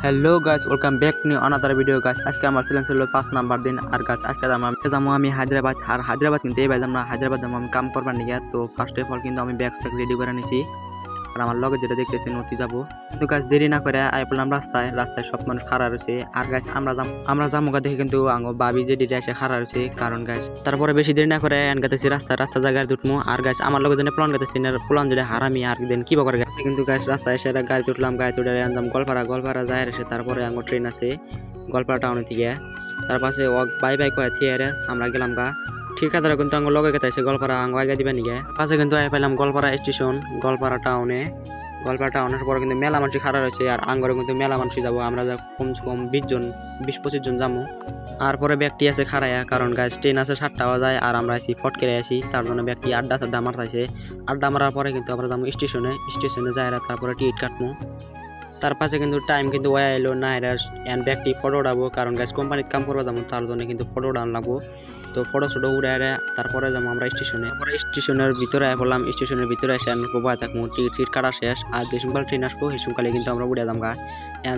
Hello guys, welcome back new another video guys. আজকে আমার challenge হলো 5 নাম্বার দিন। আর গাইস আজকে যাবো আমি হায়দ্রাবাদ। আর হায়দ্রাবাদ কিন্তু এই যাবো না, হায়দ্রাবাদ যাবো আমি কাম করবার নিয়ে। তো ফার্স্ট অফ অল কিন্তু আমি ব্যাগ স্যাগ রেডি করে নিছি। আর আমার লগে যেটা দেখতেছি নদী যাবো। কিন্তু গাছ দেরি না করে আই পড়লাম রাস্তায় সব মানুষ খাড়া রয়েছে। আর গাছ আমরা যামুগা দেখে কিন্তু আঙ্গো বাবি যে ডিটে এসে খাড়া রয়েছে। কারণ গাছ তারপরে বেশি দেরি না করে গাতেছি রাস্তা জায়গায় দুটমু। আর গাছ আমার লগে যেন প্লান গাতেছি না, প্লান যেটা হারামি আর দিন কি করে গেছে। কিন্তু গাছ রাস্তায় এসে গাড়ি তুটলাম, গাড়ি তুলে আনলাম গোলপাড়া যায় এসে। তারপরে আঙ্গো ট্রেন আছে গোলপাড়া টাউনে থেকে। তার পাশে বাই করে থিয়ে আমরা গেলাম গা। ঠিকাদারা কিন্তু আঙ্গো লগে গেছে গোলপাড়া আঙ্গো আগে দিবেন নিগে। পাশে কিন্তু আই পাইলাম গোলপাড়া স্টেশন, গোলপাড়া টাউনের পরে কিন্তু মেলা মানুষ খাড়া রয়েছে। আর আঙ্গরে কিন্তু মেলা মানুষ যাবো, আমরা কমসে কম 20-25 জন যাবো। আর পরে ব্যক্তি আছে খাড়াইয়া, কারণ গাছ ট্রেন আছে 7টা বাজায়। আর আমরা আছি ফটকেরে আসি, তার জন্য ব্যক্তি আড্ডা মারতাইছে। আড্ডা মারার পরে কিন্তু আমরা যাবো স্টেশনে যাই। তারপরে টিকিট কাটবো। তার পাশে কিন্তু টাইম কিন্তু ওয়া এলো না, এটা এন্ড ব্যক্তি ফটো উঠাবো, কারণ গাছ কোম্পানির কাম করবো যাবো, তার জন্য কিন্তু ফটো উঠান লাগবো। তো ফটো উঠে তারপরে যাবো আমরা স্টেশনের ভিতরে বললাম। স্টেশনের ভিতরে এসে আমি বয়ে থাকবো, টিকিট কাটা শেষ। আর যে সকাল ট্রেন আসবো সেই সকালে কিন্তু আমরা উড়ে যাবো গা।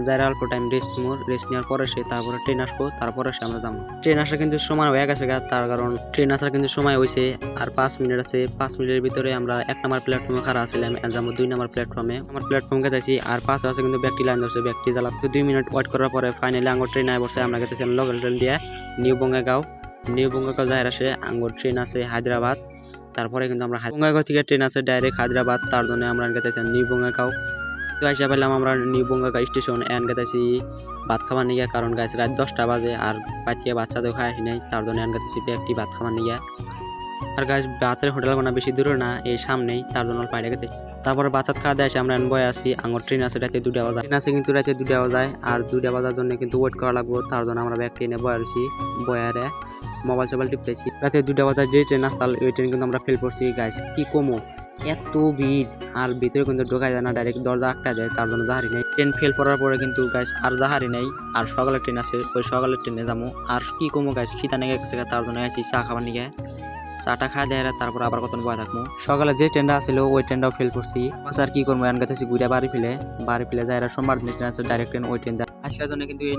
যাই অল্প টাইম রেস্ট নেওয়ার পরে তারপরে ট্রেন আসবো, তারপরে আমরা যাবো। ট্রেন আসা কিন্তু সময় হয়ে গেছে গা, তার কারণ ট্রেন আসার কিন্তু সময় হয়েছে। আর 5 মিনিট আছে, 5 মিনিটের ভিতরে আমরা 1 নম্বর প্ল্যাটফর্মে খাড়া আছিলাম, যাবো 2 নম্বর প্ল্যাটফর্মে। আমার প্ল্যাটফর্মে গেছি। আর 5 আছে কিন্তু ব্যক্তি লাইন ধরছে, ব্যক্তি জ্বালা 2 মিনিট ওয়েট করার পরে ফাইনালি আঙ্গুর ট্রেন আয় বসে। আমরা গেতেছিলাম লোকাল ট্রেন দিয়ে নিউ বঙ্গাইগাঁও যাই আসে। আঙ্গুর ট্রেন আছে হায়দ্রাবাদ। তারপরে কিন্তু আমরা বঙ্গাইগাঁও থেকে ট্রেন আছে ডাইরেক্ট হায়দ্রাবাদ, তার জন্য আমরা গেতেছিলাম নিউ বঙ্গাইগাঁও। তো আসে পেলাম আমরা নিউ বঙ্গাইগাঁও স্টেশন গেতেছি ভাত খাবার নিয়ে, কারণ গাছ রাত 10টা বাজে। আর বাচ্চা বাচ্চাদের খাই আসি নাই, তার জন্য গেতেছি ব্যক্তি ভাত খাবার নিয়ে। আর গাছ ভাতের হোটেল বানা বেশি দূরে না, এই সামনেই, তার জন্য বাইরে গেতেছি। তারপরে বাচ্চা খাওয়া দেয় আমরা বয়ে আসি। আঙ্গুর ট্রেন আছে রাতে 2টা বাজায়, ট্রেন আছে কিন্তু রাতে 2টা বাজায়। আর 2টা বাজার জন্য কিন্তু ওয়েট করা লাগবো, তার জন্য আমরা ব্যাগ ট্রেনে বয়ে আসি। বয়ারে মোবাইল টিপতেছি। রাতে 2টা বাজায় যে ট্রেন আসাল ওই ট্রেন কিন্তু আমরা ফেল করছি। গাছ কি কমো এত ভিড়, আর ভিতরে কিন্তু ঢোকা যায় না, ডাইরেক্ট দরজা আটকা যায়, তার জন্য জাহারি নেই। ট্রেন ফেল করার পরে কিন্তু গাছ আর জাহারি নেই। আর সকালের ট্রেন আছে, ওই সকালের ট্রেনে যাবো। আর কি কমো গাছ খিতা নেগে গেছে, তার জন্য আছি চা খাবার নিয়ে। চাটা খাই দেয়, তারপর আবার কত বয়ে থাকবো। সকালে যে ট্রেনটা আসলো ওই ট্রেনটাও ফেল করছি। আর কি করবো, গেতেছি ঘুরে বাড়ি ফেলে যায়। সোমবার দিন ট্রেন আছে ডাইরেক্ট ট্রেন, ওই ট্রেন যায় আসার জন্য কিন্তু এই